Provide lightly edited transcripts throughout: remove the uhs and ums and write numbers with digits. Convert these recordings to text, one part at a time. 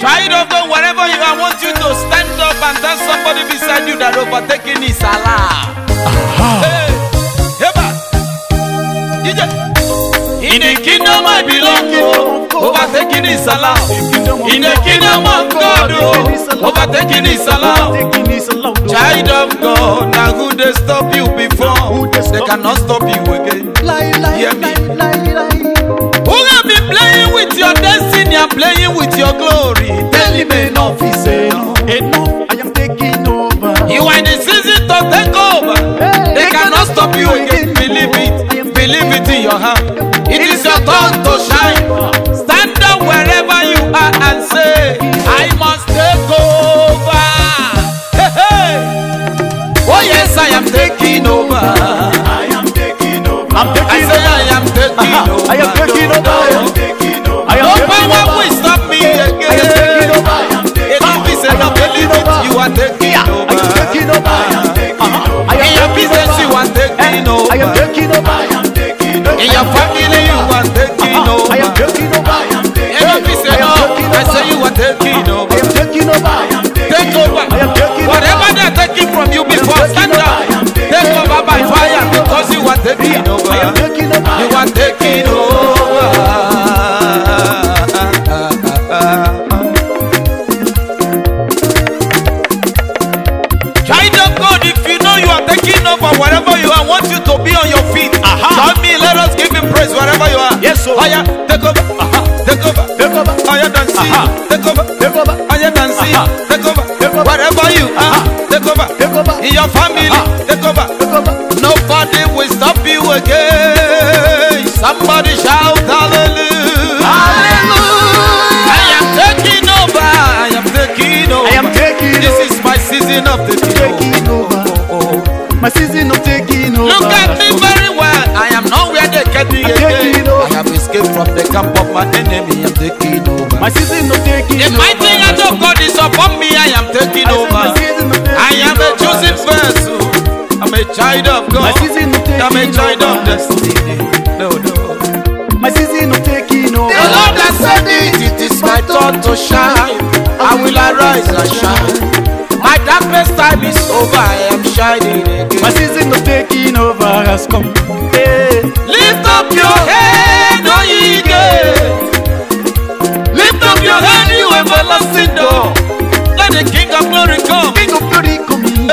Child of God, wherever you are, I want you to stand up and tell somebody beside you that overtaking is allowed. Hey, in the kingdom I belong, overtaking is allowed. In the kingdom of God, overtaking is allowed. Child of God, now who they stop you before, they cannot stop you again. Hear me. Who have been playing with your destiny and playing with your glory? Tell him enough is enough. Enough, I am taking over. You are in the season to take over. They cannot stop you again. Believe it. Believe it in your heart. It is your turn to shine. Stand up wherever you are and say, I must take over. Hey, hey. Oh yes, I am taking over. I am taking over. I say I am taking over. I am taking over. I am taking over. No power will stop me again. I am taking over. Enough is enough. Believe it. You are taking over. I am taking over. In your business, you are taking over. I am taking over. I am taking over. In your family, you are taking over. I am taking over. Enough is enough. I say you are taking over. I am taking over. Take over. Whatever they are taking from you before, stand up. Take over by fire because you are taking over. You are taking over. Child of God, if you know you are taking over wherever you are, I want you to be on your feet. Join me, let us give him praise wherever you are. Yes, sir. Aya, take over. Take over. Take over. Aya, dancing. Take over. Take over. Aya, dancing. Take over. Wherever you are, take over. Take over. In your family, take over. Take over. Nobody will stop you again. Somebody shout hallelujah. Hallelujah. I am taking over. I am taking over. I am taking over. This is my season of taking over. My season of taking over. Look at me very well. I am not where they get me again. I have escaped from the camp of my enemy. I'm taking over. My season of taking The over. mighty hand of God is upon me. I am taking over. I am a chosen vessel. I'm a child of God. My season of taking I'm a child of over. destiny. No. My season of taking over. The Lord has said it. It is my turn to shine. I will arise and shine. My darkness time is over. I am shining again. My season of taking over has come. Hey. Lift up your head, O ye gates. Lift up your head, you everlasting door. Let the King of Glory come. King of glory coming.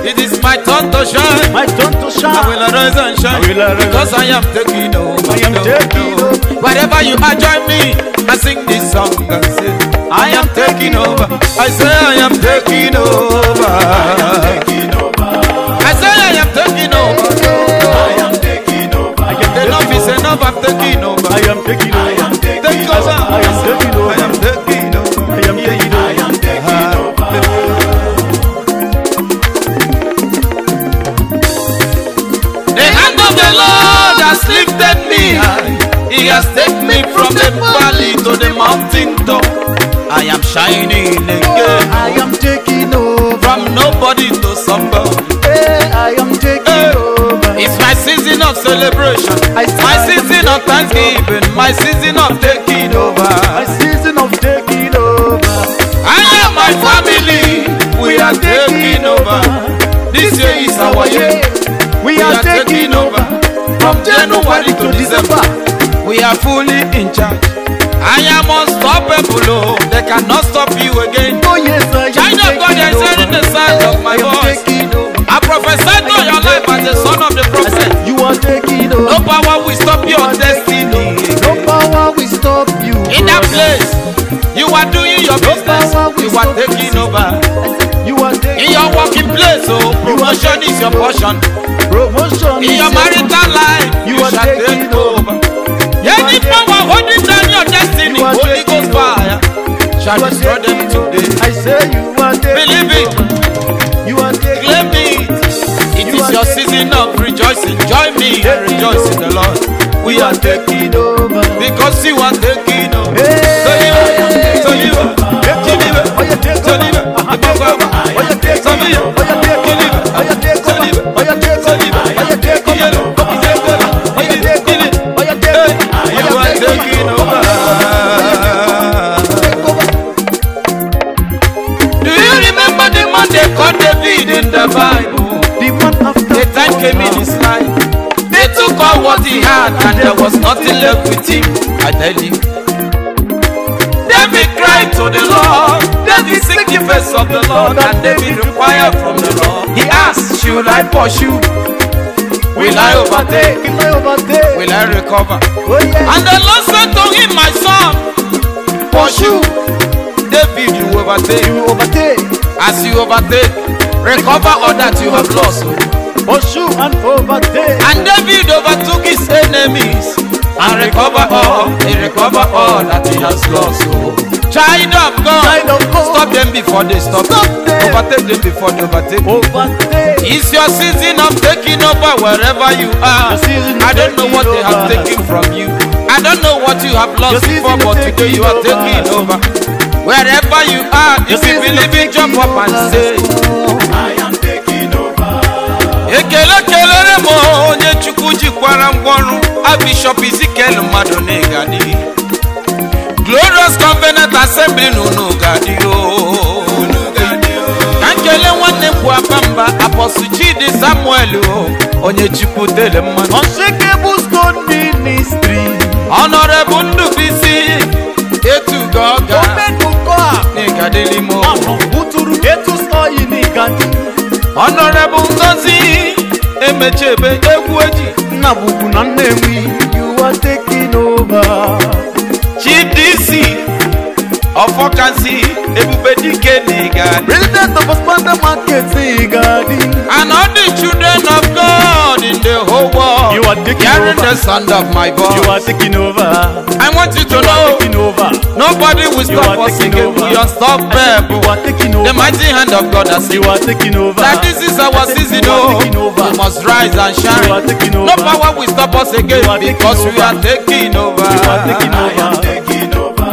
It is my turn to shine. My turn to shine. I will arise and shine. I will arise. Because I am taking over. I am taking over. Wherever you are, join me. I sing this song and say, I am taking over. I say I am taking over. I say I am taking over. I am taking over. Enough is enough. I'm taking over. I am taking over. Take over. I am taking over. I am taking over. I am taking over. I am taking over. The hand of the Lord has lifted me high. He has taken me from the valley to the mountain top. I am shining again. I am taking over. From nobody to somebody. Hey, I am taking over. It's my season of celebration. My season of thanksgiving. My season of taking over. My season of taking over. I am my family. We are taking over. This year is our year. We are taking over. From January to December. We are fully in charge. I am unstoppable. Oh. They cannot stop you again. Oh yes, I am Child of God, I said in the sound of my voice. I prophesy to your life as the son of the prophet. You are taking over. No power will stop your destiny. No power will stop you. In that place, you are doing your business. You are taking over. You are taking In your working place, oh, promotion is your portion. promotion. In your marital life, you shall take over. Any power holding down your destiny, Holy Ghost fire shall destroy them today. I say you are taking Believe it. You are taking Claim it. It is your season of rejoicing. Join me and rejoice in the Lord. We are taking over. because you are taking over. Hey. So you are. had and there was nothing left with him. I tell you. David cried to the Lord. David seek the face of the Lord, and David inquired from the Lord. He asked, should I pursue? Will I overtake? Will I recover? Oh, yeah. And the Lord said to him, my son, pursue. David, you overtake. You overtake. As you overtake, recover all that you have lost. Pursue and overtake. And David overtook his enemies and recover all. He recover all that he has lost. Child of God, stop them before they stop. Overtake them before they overtake. It's your season of taking over wherever you are. I don't know what they have taken from you. I don't know what you have lost before, but today you are taking over. Wherever you are, if you believe it, jump up and say, I am taking over. Ekele kelere mo onye Chukwu jikwara ngwọrụ. Bishop Ezekiel Madonegadi. Glorious Covenant Assembly no gadi o. Kankele nwanne bụ Abamba Apostle Chidi Samuel o. Onye Chukwu tele mmanụ. Unshakable Stone Ministry. Honorable Ndubisi Etugoga. Negadeli mo. Buturu Etu Soyi Negadi. Honorable Ngozi Emechebe Egweji. Nabubu na Nnewi. You are taking over. Chief DC of Okansi Ebubedike Negadi. President of Ospanda Market Negadi. And all the children of God in the whole world, you are taking hearing over. the sound of my voice. You are taking over. I want you to know, nobody will stop us again. We are unstoppable. You are taking over. The mighty hand of God has you are taking over. That this is our season. We must rise and shine. You are taking over. No power will stop us again because we are taking over. You are taking over.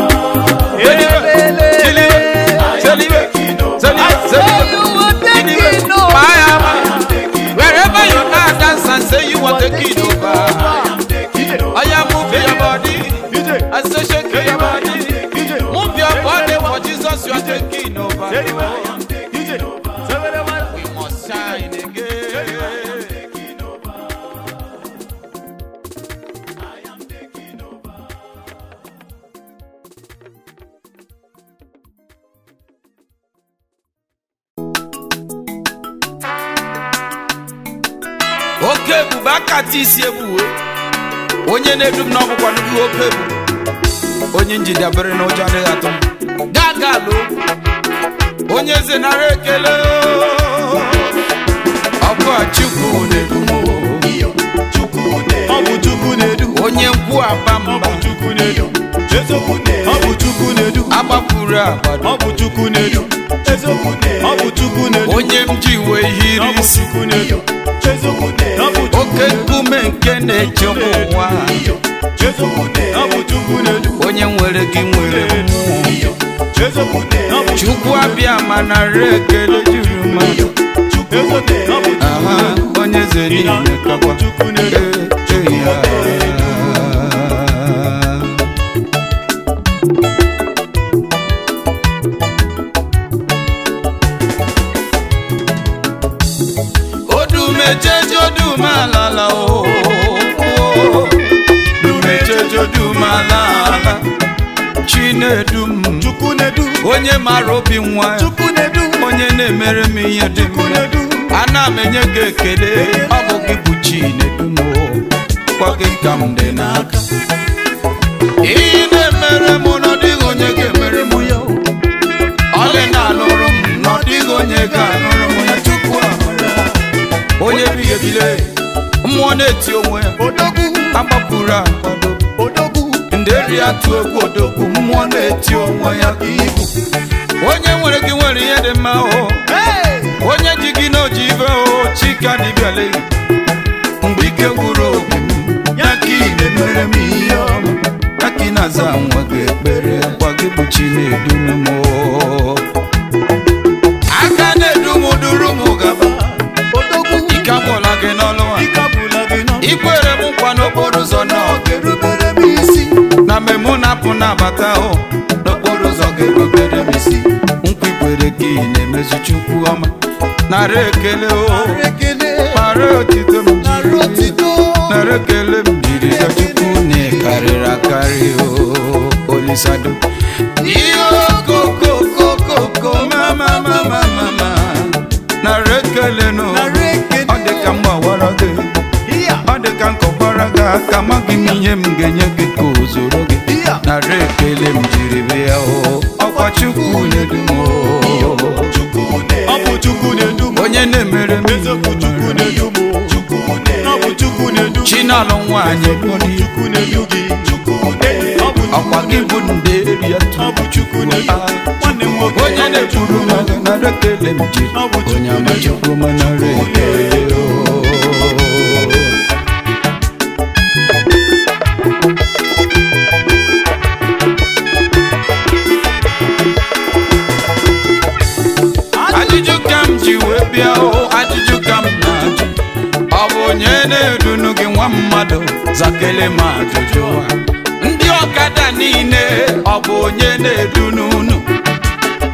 Wherever you are, dance and say you are taking over. I am moving your body. I say shake your body. Move your body for Jesus. You are taking over. We must shine again. Okay, Bubakati Siebu. Onye nedum na ọbụkwa n'ugwu oke bụ onye njidebere na ụjọ adịghị atụ gagalo onye zenara ekele ọkwa Chukwu na-edu Ọ bụ Chukwu na-edu. onye nkwu Abamba Ọ bụ Chukwu na-edu. Ọ bụ Chukwu na-edu. agbapụrụ agbado Ọ bụ Chukwu na-edu. Ọ bụ Chukwu na-edu. onye m ji wee hiri Ọ bụ isi Chukwu na-edu. Ọ bụ Chukwu oke nkume nke na-eche ụwa Ọ bụ Chukwu na-edu. onye nwere gị nwere mmụọ Ọ bụ Chukwu abịa ma nara ekele juru mmadụ aha onye zere ihe kakwa Chukwu na-edu. Odumejeje odumalala o Odumejeje odumalala Chinedum Chukwu na-edu. onye mara obi nwa Chukwu na-edu. onye na-emere m ihe dị mma ana m enye gị ekele ọ bụ gị bụ Chinedum kwa gị ka m dị n'aka ihe na-emere m n'ọdịghị onye ga-emere m ya ọlị na-alụrụ m n'ọdịghị onye ga-alụrụ m ya Chukwu amara onye bighị ebile mmụọ na-eti onwe ya Odogwu. agbapụrụ agbado Odogwu. ndị eri atụ egwu odogwu mmụọ na-eti onwe ya ibu onye nwere gị nwere ihe dị mma o onye ji gị na oji ibe o Chika dịbịale mgbe ike gwụrụ obi m ya ka ị na-emere m ihe ọma ya ka ị na-aza nwa gị ekpere gwa gị bụ Chinedu m aka na-edu m duru m gaba ike agwụla gị n'ọlụ ikwere m nkwa n'okporo ụzọ na ọ ga-erubere m isi na mmemme na-apụ na-abata o n'okporo ụzọ ga-erubere m isi nkwa ikwere gị na-emezu Chukwu ọma nara ekele o mara otito m jiri narekele mjiri ya chukune karira kario olisado iyo koko mama narekele no odeka mwawaraga odeka nkobaraga kama giminye mgenye gikozoroge narekele mjiri bia okwa chukune dumo Abu chukune dumo onye nemere mi ezeku chukune dumo Abu chukune dumo chinalo nwanye boni chukune dugi akwa gibu nderi ya tu Abu chukune nwanne nwoke onye na-eburu na rekele mjiri onye amachukwu mana rekele ajụjụ ka m ji wee bịa ajụjụ ka m na-ajụ ọ bụ onye na-edunu gị nwa mmadụ zakele m ajụjụ ndị ọkada niile ọ bụ onye na-edunu unu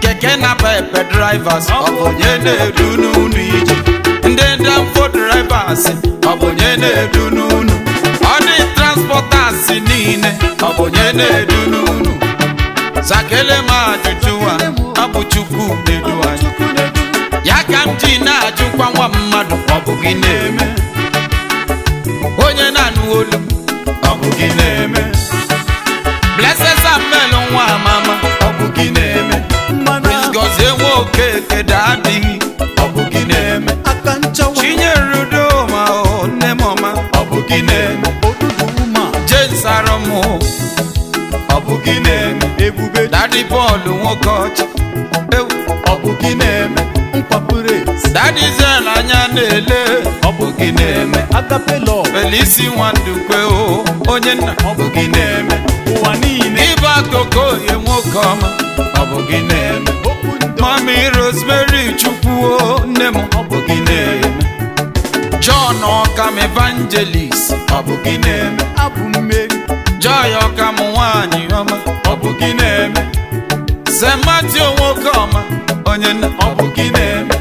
keke na pepe drivers ọ bụ onye na-edunu unu ije ndị danfo drivers ọ bụ onye na-edunu unu ọ dị transporters niile ọ bụ onye na-edunu unu zakele m ajụjụ ọ bụ chukwu na-edu anyị ya ka m ji na-ajụkwa nwa mmadụ ọ bụ gị na-eme onye na-anụ olu ọ bụ gị na-eme Blessed Samuel nwa amama ọ bụ gị na-eme Prince Gozie nwoke kede adịghị ọ bụ gị na-eme Chinyere Udoma nne m ọma ọ bụ gị na-eme James Aromo ọ bụ gị na-eme Ebube Daddy Paul nwoke ọcha ọ bụ gị na-eme Daddy Zel anya na-ele ọ bụ gị na-eme Felisi Nwandukwe onye nna ọ bụ gị na-eme ụwa niile ịbụ akụkụ onye nwoke ọma ọ bụ gị na-eme Mami Rosemary Chukwu nne m ọ bụ gị na-eme John Okam Evangelist ọ bụ gị na-eme Joy Okam nwanyị ọma ọ bụ gị na-eme St. Matthew nwoke ọma onye nna ọ bụ gị na-eme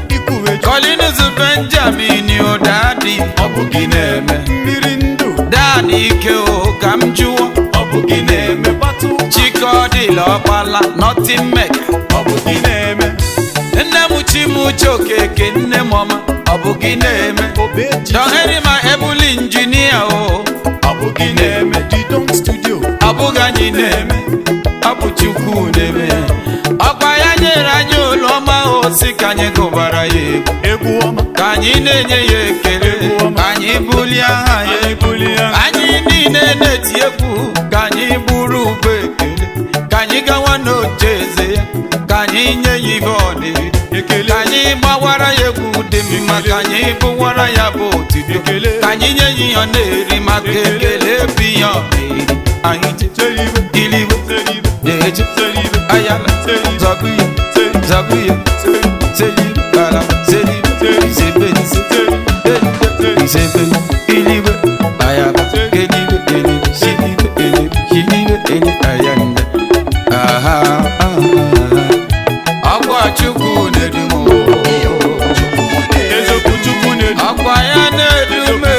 Collins Benjamin Odadi ọ bụ gị na-eme Daddy Ike ka m jụọ ọ bụ gị na-eme Chikodila Ọkpala Nothing Mega ọ bụ gị na-eme nne m Chimuche Okeke nne m ọma ọ bụ gị na-eme Don Herima Ebuli Injinia ọ bụ gị na-eme ọ bụghị anyị na-eme ọ bụ Chukwu na-eme ọkwa ya nyere anyị ụlọ ọma osi ka anyị gụbara ya egwu ka anyị na-enye ya ekele ka anyị bulie aha ya anyị niile na-eti egwu ka anyị bụrụ ube ekele ka anyị gawa n'oche eze ya ka anyị nye ya ihe ọ na-eri ka anyị gbawara ya egwu dị mma ka anyị bụwara ya bụ otuto ka anyị nye ya ihe ọ na-eri maka ekele bi ya ọ na-eri anyị iliwo na-eje ayala zaguye seyi ala seyi isebe iliwe ayaba keliwe shiliwe ayanda akwa Chukwu na-edumo akwa ya na-edume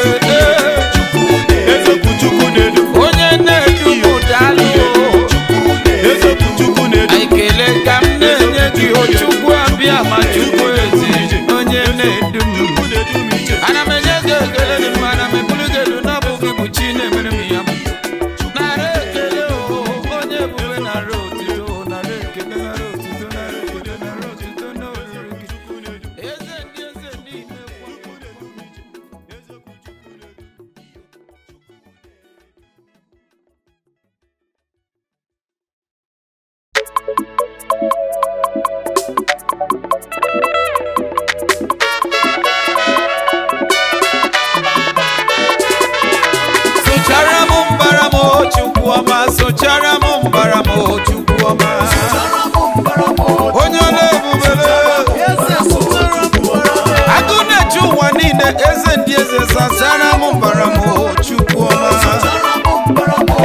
onye na-edumo daalụ ekele ka m na-enye gị Chukwu abịa ma Chukwu ezi onye na-edu m ana m enye gị ekele dị mma ana m ebulu gị elu n'abụghị bụ chi na-emere m ya nara ekele onye ebube nara otito nara ekele nara otito nara ekele nara otito n'olulu gị eze ndị eze n'ime sochara m mbara m Chukwu ọma sochara m mbara m Chukwu ọma onye na-ebubele agụ na-eche ụwa niile eze ndị eze sachara m mbara m Chukwu ọma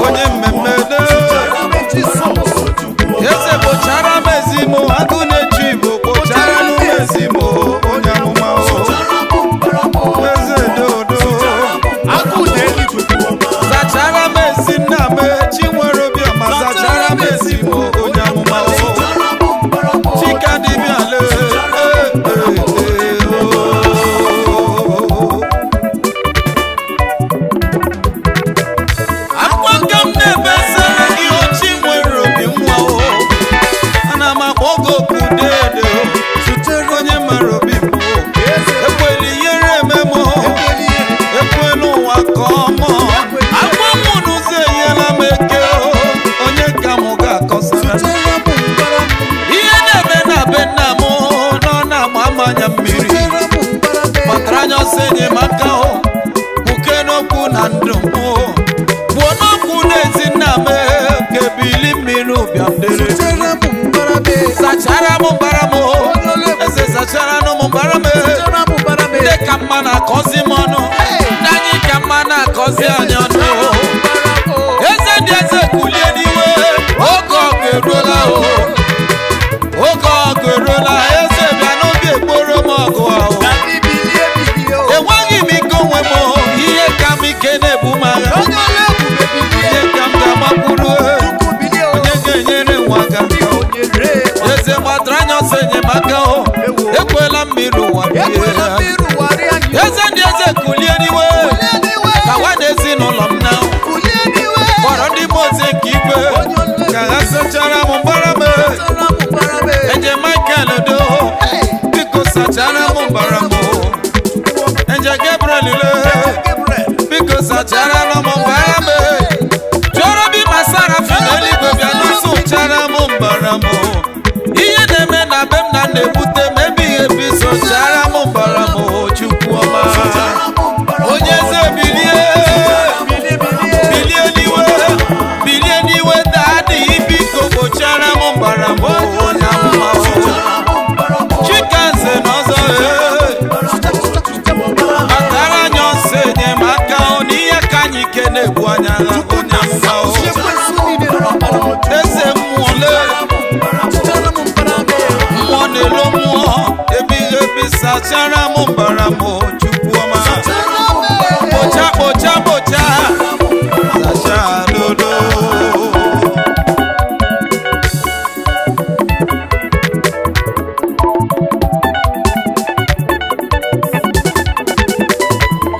onye mmemme eze bocha anya mmiri kpatara anya ọsọ enyemaka o buke n'okwu na ndụ m gbuo n'okwu n'ezi nna m ka ebili mmiri ụbịam dere sachara m mbara m eze sachara m mbara m ndị ka mma na-akọzi m ọnụ ndị anyị ka mma na-akọzi anyị ọnụ eze ndị eze kulie n'iwe oge ọgụ eruola o oge ọgụ eruola eze bịa n'obi egboro m ọgụ ahụ enweghị m ike onwe m ihe ka m ike na-ebu m agha ihe ka m ga-agbakwuru onye ga-enyere nwa aka eze gbatara anya ọsọ enyemaka o ekwela mmiri ụwa eze ndị eze kulie n'iwe ka nwa na ezinụlọ m na kpọrọ ndị mozi nke igwe ka ha sachara m mbara m eje Michael do biko sachara m mbara m eje Gabriel le biko sachara m mbara m chọrọ bi masara fineligwe bịa n'ụsụchara m mbara m ihe na-eme na be m na na-ebute m ebighị ebi sochara m mbara m Chukwu ọma onye eze bilie n'iwe daadị biko gbochara m mbara m onye amụma Chikanze n'ọzọ kpatara anya ọsọ enyemaka n'ihe ka anyị ike na-egbu anya onye amụma eze mmụọ na-elo mmụọ ebighị ebi sachara m mbara m Chukwu ọma kpocha sacha dodo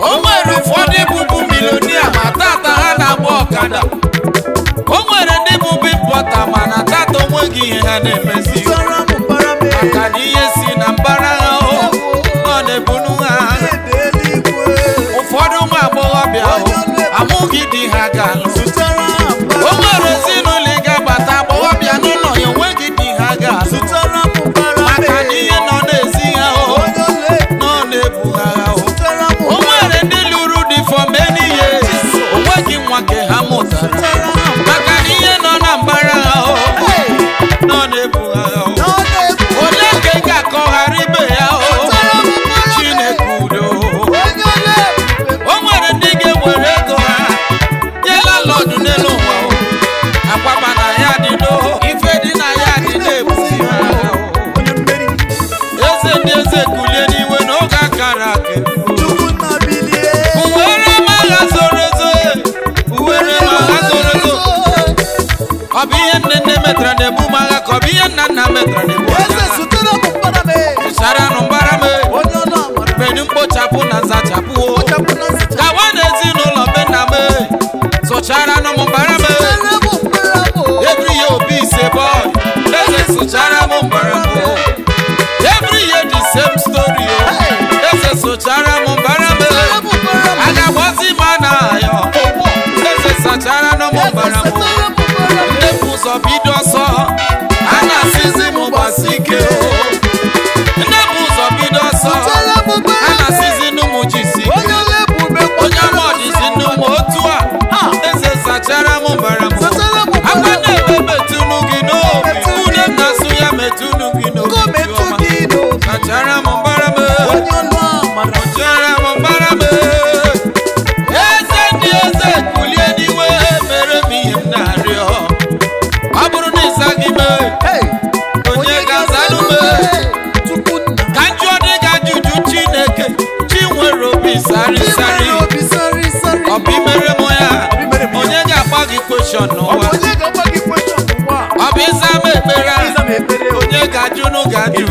o nwere ụfọdụ bụbu milonia ma tata ha na-agba ọkada o nwere ndị bụbu impọta mana tata onweghị ihe ha na-emezi maka na ihe si na mbara ha nọ na-ebunu ha ụfọdụ ụmụ agbọghọbịa amụghị di ha ga-alụ o nwere ezinụlọ ị ga-agbata agbọghọbịa n'ụlọ ya onweghị di ha ga-alụ maka na ihe nọ na-ezi ha nọ na-ebu ha o nwere ndị lụrụ di for many years onweghị nwa nke ha mụtara maka na ihe nọ na mbara ha nọ na-ebu ha onye ka ị ga-akọghara ibe ya Chineke udo o nwere ndị ga-ewere ego ha nyela lọdụ n'elu ụwa agbaba na ya dị ife dị na ya dị na-ebusi ha eze ndị eze kulie n'iwe n'oge akara aka uwere m agha zoro ezo ọ bụ ihe nne metara na-ebu m agha ka ọ bụ ihe nna metara na-ebu sụchara nụ mbara m menu mkpochapụ na nzachapụ gawa na ezinụlọ be nna m sụchara nụ m mbara m every year obi ise boy eze sụchara m mbara m every year the same story eze sụchara m mbara m agagbozi m anaghọ eze sachara nụ m mbara m ndị bụ ụzọ bido ọsọ a na-asịzi m gbasi ike ndị bụ ụzọ bido ọsọ a na-asịzi n'ụmụ jisi ike onye ọmọdịzi n'ụmụ otu a eze sachara m mbara m agwa na-ebe metụnụ gị n'obi une m na-asụ ya metụnụ gị n'obi sachara m mbara m sachara m mbara m eze ndị eze kulie n'iwe mere m ihe m na-arịọ ọ bụrụ na ịzaghị m onye ga-azanụ m ka njọ dị ga ajụjụ Chineke chi nwere obi sarịsarị ọ bụ imere m ya onye ga-agba gị kweshọn n'ụwa ọ bụ ịza m ekpere onye ga-ajụnụ ga-ajụ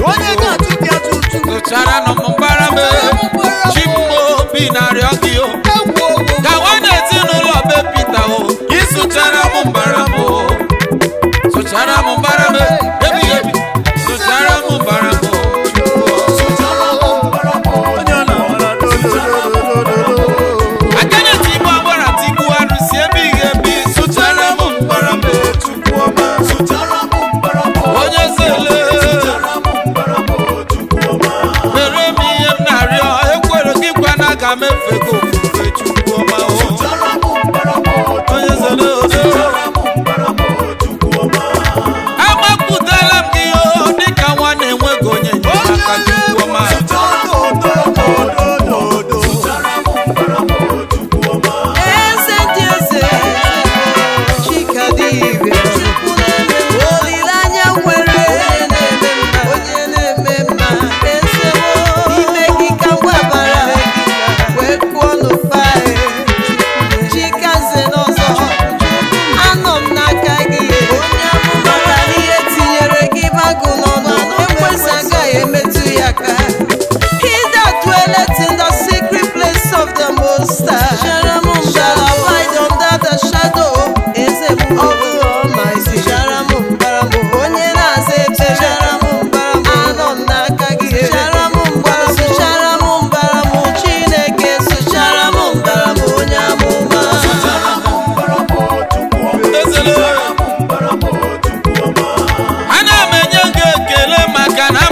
sụchara nụ m mbara m chi m obi na-arịọ gị gawa na ezinụlọ be Pita ịsụchara m mbara m sụchara m mbara m ebighị ebi sụchara m mbara m akeneti igbo agbara tigbu arụsi ebighị ebi sụchara m mbara m onye zele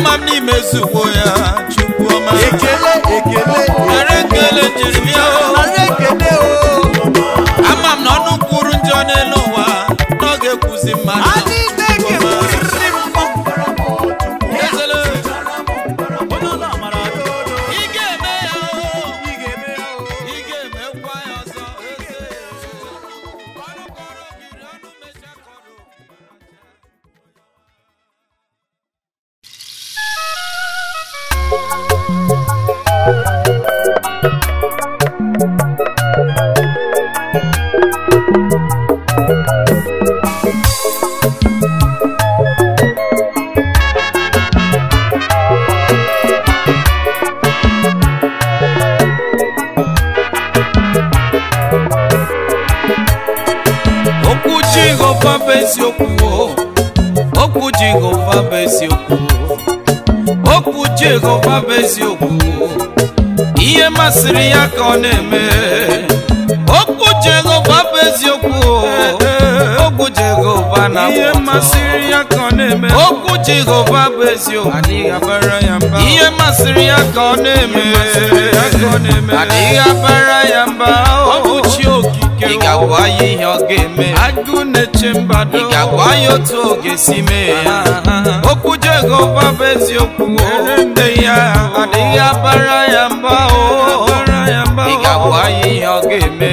ama m n'ime zuwo ya chukwu ọma ekele mere ekele jiri bịa o ekele o ama m na ọnụ kwuru njọ n'elu ụwa n'oge kwuzi mmadụ anyị na-eke okwu Jehova bụ eziokwu okwu Jehova bụ eziokwu ihe masịrị ya ka ọ na-eme okwu Jehova bụ eziokwu okwu Jehova na ihe masịrị ya ka ọ na-eme okwu Jehova bụ eziokwu adịghị abara ya mba ihe masịrị ya ka ọ na-eme adịghị abara ya mba okwu chi okike ị ga-agwa ya ihe ọ ga-eme agụ na-eche mbado ị ga-agwa ya otu ọ ga-esi mee ya okwu Jehova bụ eziokwu ndị ya adịghị abara ya mba ị ga-agwa ya ihe ọ ga-eme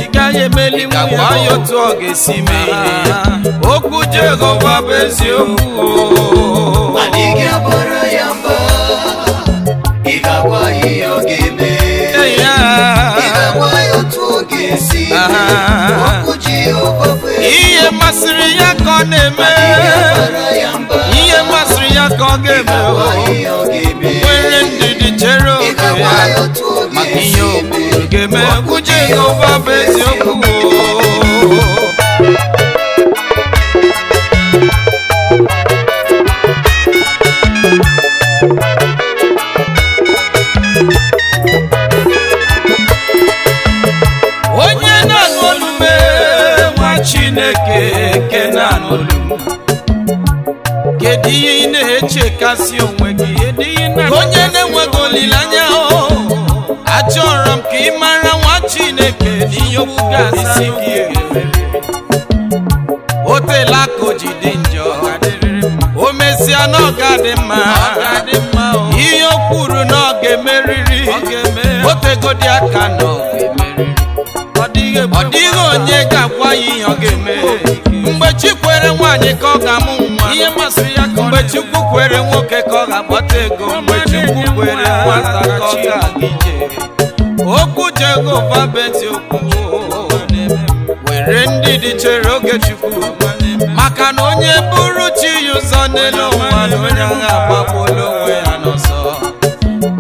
ị gaghị emeli ị ga-agwa ya otu ọ ga-esi mee ya okwu Jehova bụ eziokwu adịghị abara ya mba ị ga-agwa ya ihe ọ ga-eme ihe masịrị ya ka ọ na-eme ihe masịrị ya ka ọ ga-eme nwere ndidi chere oge ya maka ihe okwuru ga-eme okwu Jehova bụ eziokwu Chineke na-anụ olu kedu ihe ị na-echekasị onwe gị onye na-enweghị olileanya achọrọ m ka ị mara nwa Chineke n'ihe okwu ga-esi gị o teela ka o ji dị njọ o mesịa na ọ ga-adị mma ihe o kwuru na ọ ga-emeriri o tegodi aka na ọ ga-emeriri ọ dịghị onye ga-agwa ya ihe ọ ga-eme mgbe chi kwere nwaanyị ka ọ ga-amụ nwa ihe masịrị ya ka mgbe Chukwu kwere nwoke ka ọ ga-agbata ego mgbe Chukwu kwere nwata ka ọ ga-aga ije okwu Jehova bụ eziokwu were ndidi chere oge Chukwu maka na onye buru chi ya ụzọ n'elu ụwa na onye agha agbagbuola onwe ya n'ọsọ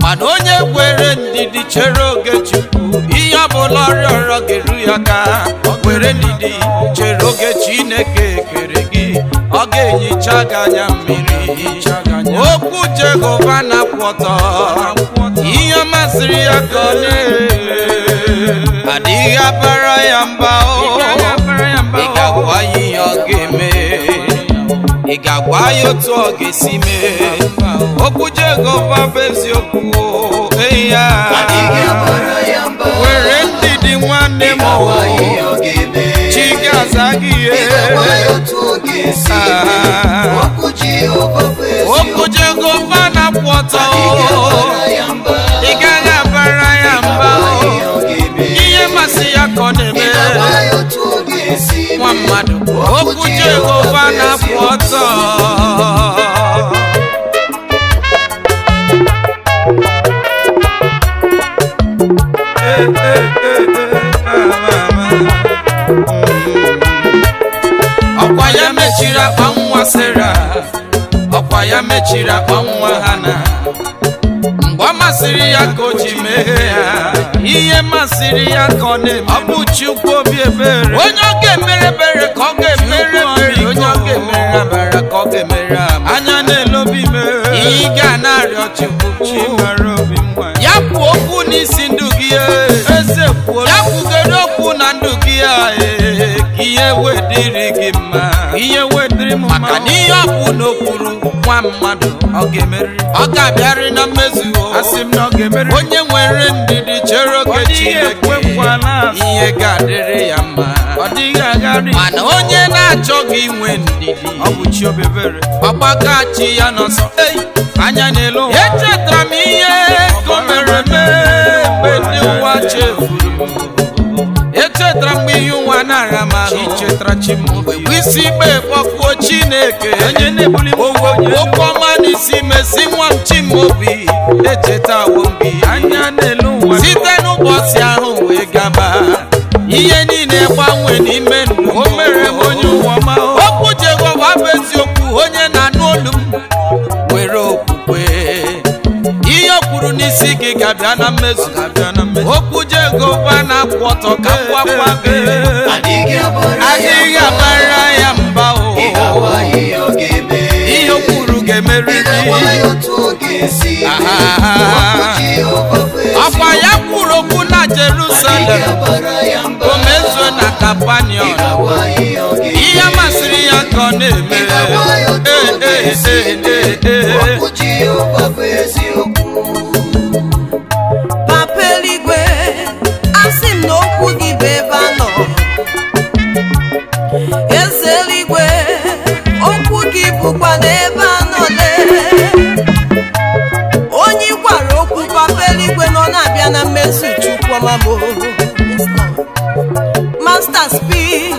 mana onye kwere ndidi chere oge Chukwu ihe ọbụla ọrịọrọ ga-eru ya ka were ndidi chere oge Chineke kere gị ọ ga-ehicha gị anya mmiri okwu Jehova na-akwụ ọtọ ihe masịrị ya ka ọ adịghị abara ya mba ị ga-agwa ya ihe ọ ga-eme ị ga-agwa ya otu ọ ga-esi mee okwu Jehova bụ eziokwu ya were ndidi nwanne m chi ga-aza gị okwu Jehova na-akwụ ọtọ ị gaghị abara ya mba ihe masị ya ka ọ na-eme nwa mmadụ okwu Jehova na-akwụ ọtọ ọkwa ya mechiri akpa nwa Sera ọkwa ya mechiri akpa nwa Hana mgbe ọ masịrị ya ka o ji meghe ya ihe masịrị ya ka ọ na-eme ọ bụ Chukwu obi ebere onye ọ ga-emere ebere ka ọ ga-emere ebere onye ọ ga-emere amara ka ọ ga-emere amara anya na-elobi mere ihe ị ga na-arịọ Chukwu ya kwuo okwu n'isi ndụ gị eze kwuo ya kwugere okwu na ndụ gị ka ihe wedịrị gị mma mma ihe wediri m maka na ihe ọbụ n'okpuru nwa mmadụ ọ ga-emeri ọ ga-abịarị na mmezu asị m na ọ ga-emeri onye nwere ndidi chere oge Chineke ihe ga-adịrị ya mma ọ dịghị agharị mana onye na-achọghị inwe ndidi ọ bụ chi obebere ọgbaka chi ya n'ọsọ anya n'elu echetara m ihe ka o mere mgbe ndị ụwa chefuru echetara mgbe ihe ụwa na-ara m ahụ chetara chi m mgbe isi ikpe kpọkuo Chineke onye na-ebuli okwu ọma n'isi mesi nwa m chi m obi echetawo mbi anya n'elu ụwa site n'ụbọchị ahụ wee gaba ihe niile gbanwe n'ime ndụ o mere m onye ụwa ma okwu Jehova bụ eziokwu onye na-anụ olu m were okwukwe ihe o kwuru n'isi gị ga-abịa na mmezu okwu Jehova na-akwụ ọtọ ka mgbakwa gị adịghị abara ya mba o ihe o kwuru ga-emeriri ọkwa ya kwuru okwu na Jerusalem o mezuo na Kapanọm ihe masịrị ya ka ọ na-eme Papa eluigwe asị m na okwu gị bụ ebe a nọ eze eluigwe okwu gị bụkwa n'ebe a nọ onye gwara okwu Papa eluigwe nọ na-abịa na mmezu Chukwuma Master Speak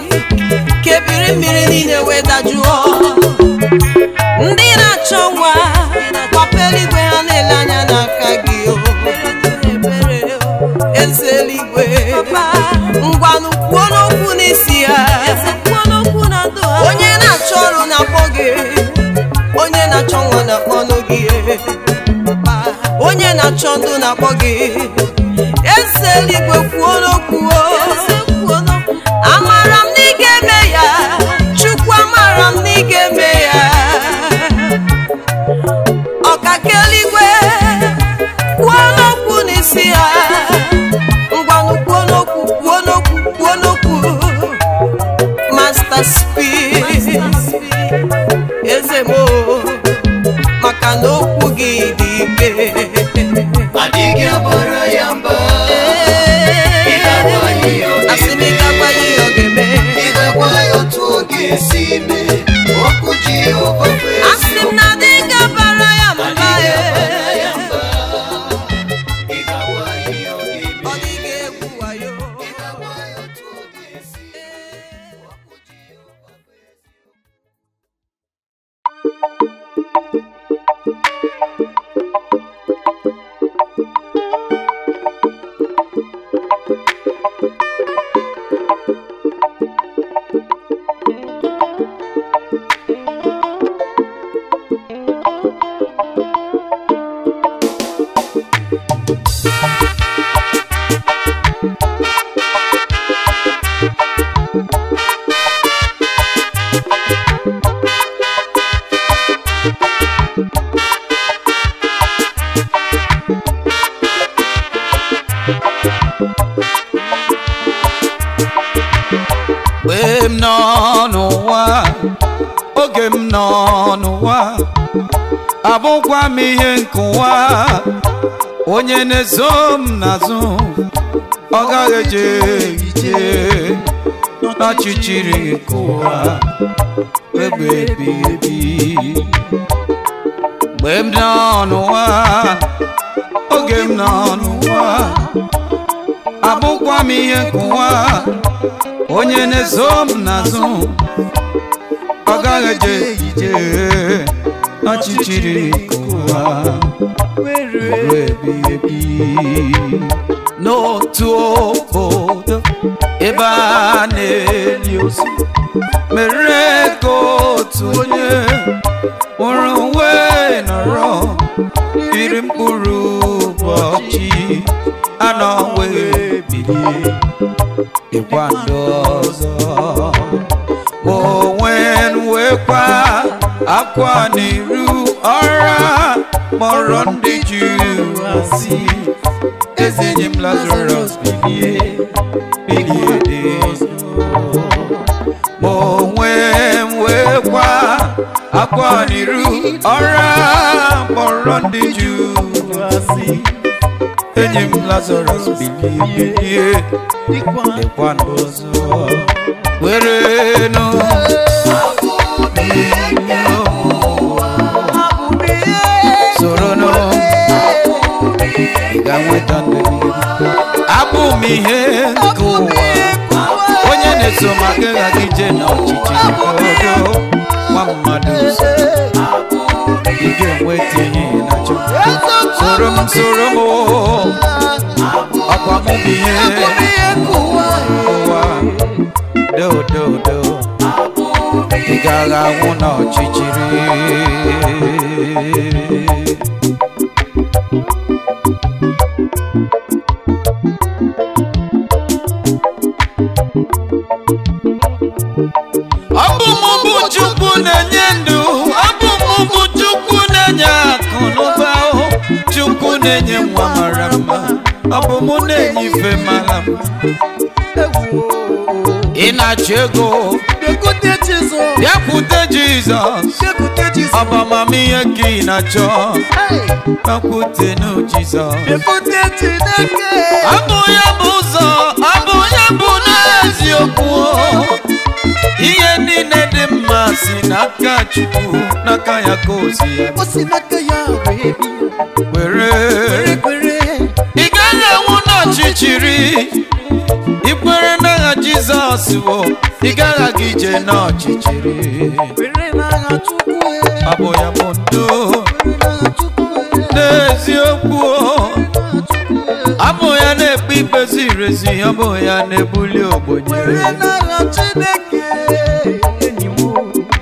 kebiri mmiri niile wee dajụọ ndị na-achọ nwa Papa eluigwe ha na-ele anya n'aka gị eze eluigwe ngwanụ kwuo n'okwu n'isi ya onye na-achọ ọrụ na-akpọ gị onye na-achọ nwa na-akpọ gị onye na-achọ ndụ na-akpọ gị eze eluigwe kwuo n'okwu amara m na ị ga-eme ya Chukwu amara m na ị ga-eme ya ọkaka eluigwe kwuo n'okwu n'isi ya ngwanụ kwuo n'okwu Master Speak eze m maka na okwu gị dị ike adịghị abara ya mba asị m ịgakwa ihe ọ ga-eme ịgakwa ya otu ọ ga-esi mee okwu Jehova bụ asị m na adịghị abara ya mba ọ dịghị egwu wayo mgbe m nọ n'ụwa oge m nọ n'ụwa abụkwa m ihe nke ụwa onye na-ezo m n'azụ ọ gaghị eje ije n'ọchịchịrị nke ụwa ebe ebighị ebi mgbe m nọ n'ụwa oge m nọ n'ụwa abụkwa m ihe nke ụwa onye na-ezo m n'azụ ọ gaghị eje ije n'ọchịchịrị nke ụwa ruo ebighị ebi n'otu obodo ebe a na-eli ozu mere ka otu onye nwụrụ onwe nọrọ iri mkpụrụ ụbọchị anọ wee bilie ịkwa ndụ ọzọ ma onwe nwekwa akwa n'iru ọra kpọrọ ndị Juu asị eze nye m Lazarus bilie dị ndụ ma onwe akwa n'iru ọra kpọrọ ndị Juu asị enyi m Lazarus bilie dịkwa n'ọzọ were nụ soro nụ ị ga-nweta ndụ abụ m ihe nke ụwa onye na-eso maka ịghaghị ije n'ọchịchị odo nwa mmadụ ị ga-enweta ihe na-achọ soro m ọkwa m bụ ihe ụwa do ị gaghị anwụ n'ọchịchịrị abụ m bụ Chukwu na-enye ndụ abụ m bụ Chukwu na-enye akụ n'ụba Chukwu na-enye nwa mara mma abụ m na-enye ife mara mma ị na-achọ ego bịakwute Jizọs ọbamamihe ka ị na-achọ bịakwute na Jizọs abụ ya bụ ụzọ abụ ya bụ n'eziokwu ihe niile dị mma si n'aka Chukwu n'aka ya ka o si ya were ị gaghị anwụ n'ọchịchịrị ikwere n'agha Jizọs bụ ị gaghị aga ije n'ọchịchịrị abụ ya bụ ndụ n'eziokwu abụ ya na-ekpe ikpe ziri ezi abụ ya na-ebuli ogbenye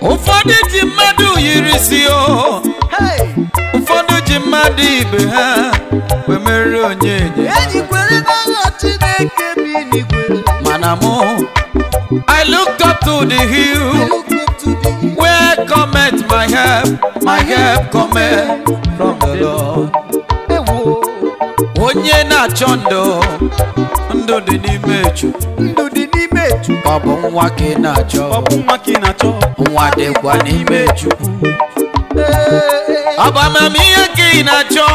ụfọdụ ji mmadụ yiri isi ụfọdụ ji mmadụ ibe ha wee mere onye mana mụ I looked up to the hill where cometh my help cometh from the Lord onye na-achọ ndụ dị n'ime Chukwu ọ bụ nwa ka ị na-achọ nwa dịkwa n'ime Chukwu ọ bụ amamihe ka ị na-achọ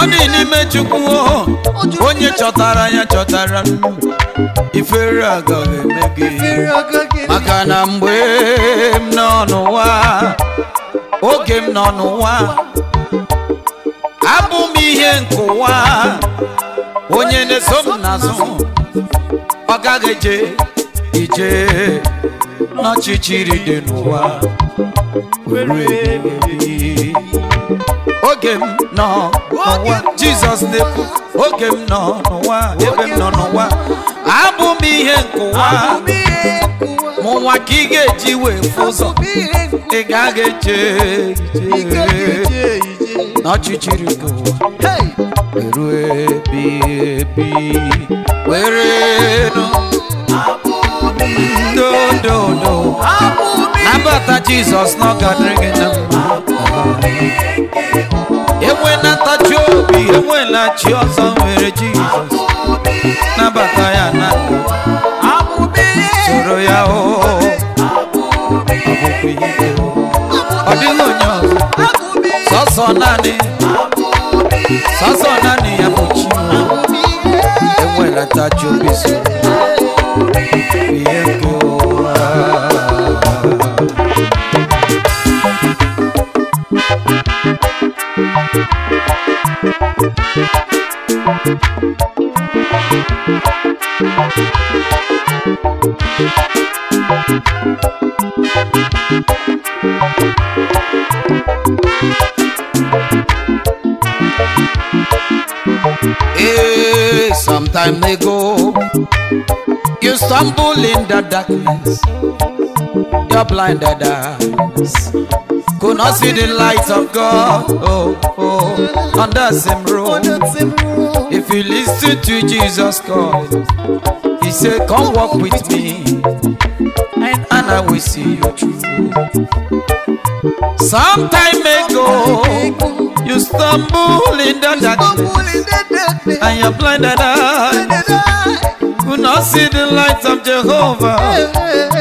ọ dị n'ime Chukwu onye chọtara ya chọtara ifere agaghị eme gị maka na mgbe m nọ n'ụwa oge m nọ n'ụwa abụ m ihe nke ụwa onye na-eso m n'azụ ọ gaghị ije n'ọchịchịrị dị n'ụwa oge m nọ n'ụwa Jizọs na-ekwu oge m nọ n'ụwa ebe m nọ n'ụwa abụ m ihe nke ụwa mụ nwa ka ị ga-eji wee fụ ụzọ ị gaghị eje n'ọchịchịrị nke ụwa ruo ebi were nụ do nabata Jizọs n'ọgadịrị gị na mma enwela ntachi obi enwela chi ọzọ nwere Jizọs nabata ya na ndụ soro ya ọ dịghị onye ọzọ sọsọ naanị ya bụ chi enwela ntachi obi soro ihe nke ụwa some time ago you stumble in the darkness, your blinded eyes could not see the light of God. On that same road, if you listen to Jesus call, he said, come walk with me and I will see you through. Some time ago, you stumble in the darkness and your blinded eyes could not see the light of Jehovah,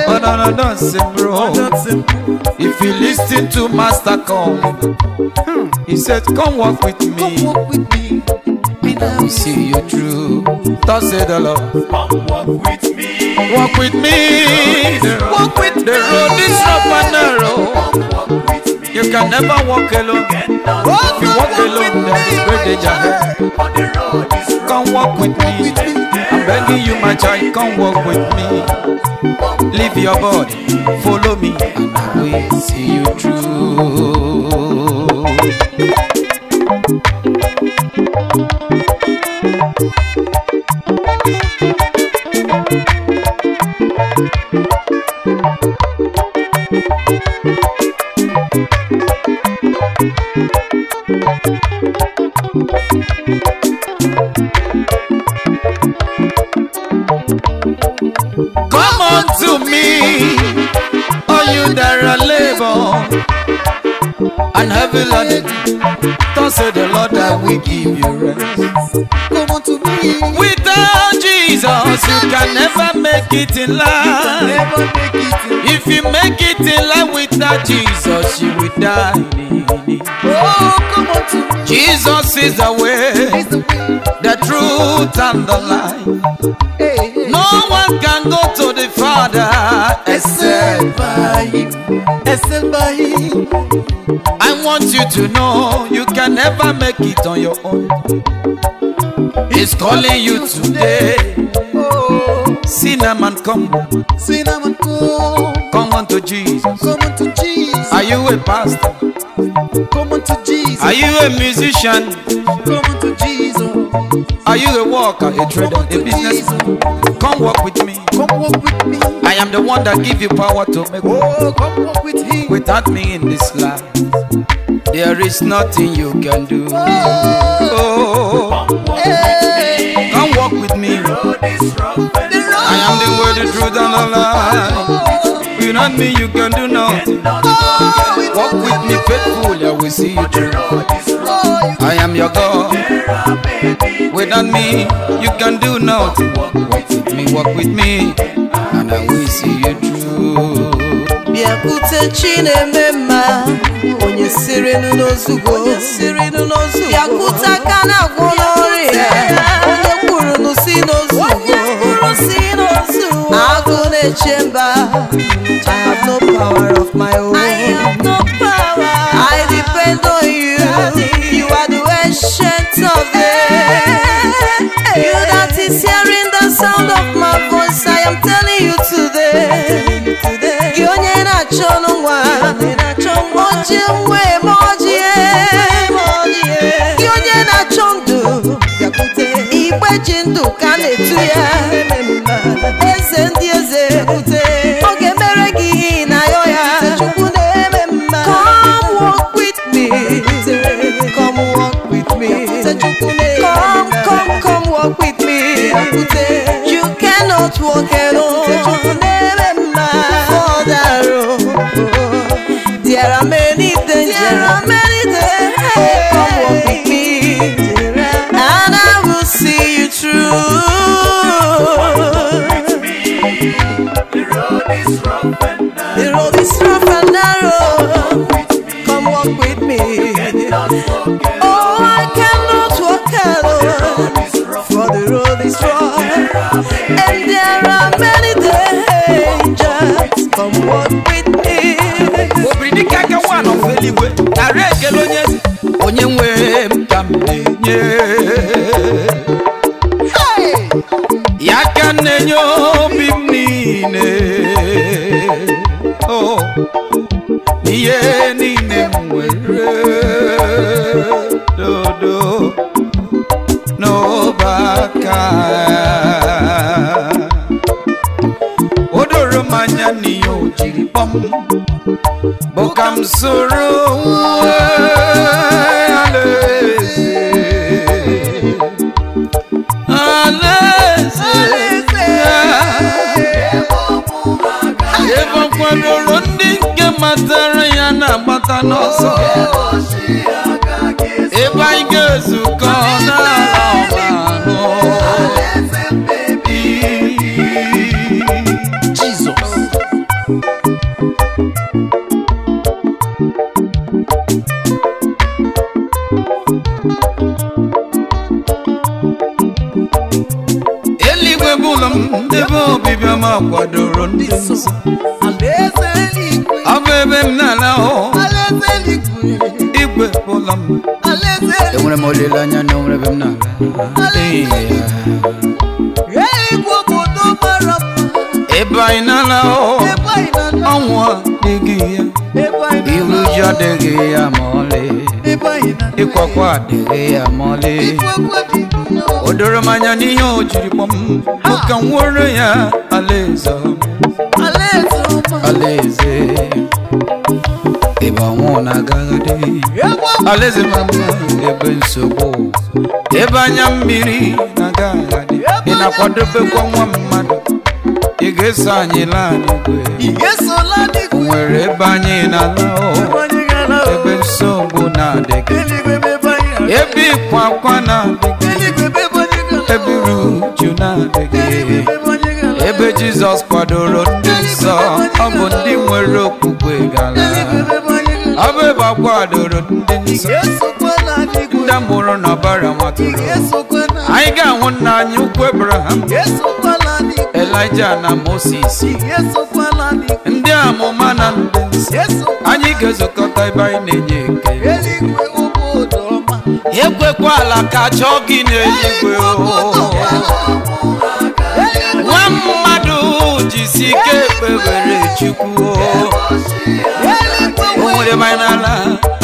but I don't sing, bro. If you listen to Master come, he said, come walk with me. And I will see you through. Thus say the Lord. Come walk with me. Walk with me. Walk with The road is rough and narrow. Come walk with me. You can never walk alone. If you walk alone, there is great danger ahead. On the road is rough. Come walk with me. I'm begging you, my child, come walk with me. Leave your body, follow me, and I will see you through. Come unto me, all you that are labor and heavy laden. Thus say the Lord, I will give you rest. Come unto me. Without Jesus, you can never make it in life. Never make it. If you make it in life without Jesus, you will die. Oh, come unto me. Jesus is the way, Is the way. the truth, and the life. Hey, hey. No one can go to the Father except by Him. Except by Him. I want you to know you can never make it on your own. He's calling you today. Oh, Cinnamon, come cinnamon, come unto Jesus. unto Jesus. Are you a pastor? Come unto Jesus. Are you a musician? Come unto Jesus. Are you a worker, a trader, a businessman? Come walk with me. Come walk with me. I am the one that give you power to make wealth. Oh, come walk with Him. Without me in this life, there is nothing you can do. Oh, Hey. come walk with me. The road. I am the way, the truth, and the life. Without me, you can do nothing. Walk with me faithfully, I will see you through. I am your God. Without me, you can do nothing. Walk with me, and I will see you through. Bịakwute Chineme mma, onye siri n'ozugbo. Bịakwute aka na-agwọ n'ọrịa, onye kwuru n'usi n'ozugbo. Agụ na-eche mba, I have no power of my own. I depend on you. You are the ancient of days. You that is hearing the sound of my voice, I am telling you today. Gị onye na-achọ n'ụwa, oji nwe ma ojie. Gị onye na-achọ ndụ, igbe ji ndụ ka na-etu ya. Eze ndị eze, ọ ga-emere gị ihe na ya ya. Come walk with me. Come walk with me. Come walk with me. You cannot walk alone. For that road, there are many dangers. Come walk with me, and I will see you through. The road is rough and narrow. Come walk with me. Oh, I cannot walk alone, for the road is rough, and there are many dangers. Come walk with me. Obridika ka nwana ofeligwe tare ekele onye nwe m ka m na-enye ya ka na-enye obi m niile ihe niile m nwere dodo n'ọbaka o doro m anya n'ihe o jiri kpọm bụ ka m soro alaeze ebe ọ kwadoro ndị nke matara ya na-agbata n'ọsọ ebe anyị ga-ezukọ n'ala ọma ahụ Eligwe bụlọ m ebe obibi m akwadoro ndị nsọ. Ọ bụ ebe m na-ala igwe bụlọ m. Enwere m olileanya na onwere ebe m na-ala. Ebe anyị na-ala ọnwụ adịghị ya, iru uju adịghị ya ma ọlị, ịkwakwa adịghị ya ma ọlị. O doro m anya n'ihe o jiri kpọm bụ ka m nwere ya alaeze alaeze ebe ọnwụ na-agaghadị, alaeze mama ebe nsogbu, ebe anya mmiri na-agaghadị. Ị na-akwadobekwa nwa mmadụ, ị ga-eso anyị laa n'igwe. Nwere ebe anyị na-ala ebe nsogbu na-adịghị, ebe ịkwa akwa na-adịghị, ebe iru uju na-adịghị, ebe Jizọs kwadoro ndị nsọ. Ọ bụ ndị nwere okwukwe gara, ọ bụ ebe a kwadoro ndị nsọ, ndị amụrụ n'ọbara nwatụrụ. Anyị ga-ahụ nna anyị ukwu Abraham, Elijah na Moses, ndị amụma na ndị nsọ. Anyị ga-ezukọta ebe anyị na-enye ekele. Ekwekwala ka chọọ gị n'eluigwe. Nwa mmadụ jisi ike kpebere Chukwu. O nwere m n'ala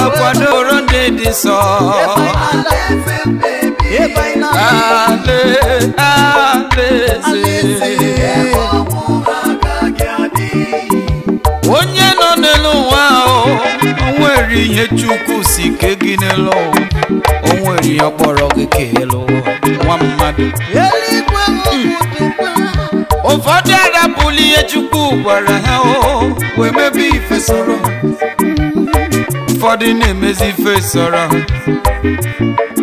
akwadoro ndị dị nsọ. Onye nọ n'elu ụwa o nwere ihe Chukwu si ke gị n'elu ụwa, o nwere ihe kpọrọ gị ka elu nwa mmadụ. Ụfọdụ arapụla ihe Chukwu gwara ha wee mebe ife sọrọ, ụfọdụ na-emezi ife sọrọ ha.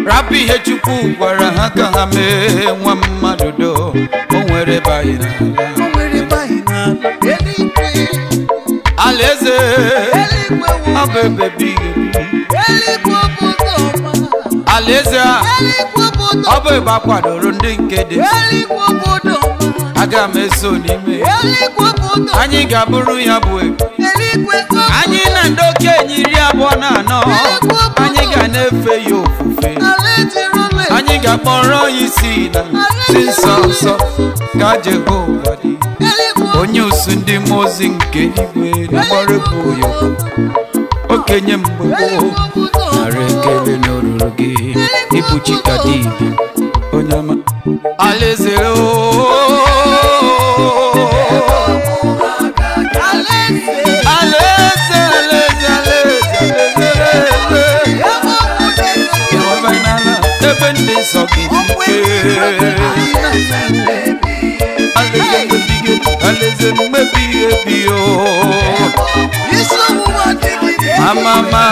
Rapụ ihe Chukwu gwara ha ka ha mee nwa mmadụ do. O nwere ebe anyị na-ala alaeze, ọ bụ ebe bighị ebi. Alaeze a ọ bụ ebe akwadoro ndị nke dị. Aga m eso n'ime, anyị ga-abụrụ ya bụ ebe. Anyị na ndị okenye 24, anyị ga na-efe ya ofufe. Anyị ga-akpọrọ ya isi na si nsọ nsọ ka Jehova dị. Onye usu ndị mmụọ ozi nke igwe na-agbarapụ ya okenye mgbe gboo. Nara ekele n'oruru gị, ịbụ chika dibịa onye ọma. Alaeze alaeze alaeze alaeze ebe ndị nsọ gị alaeze mmebi ebi o. Mama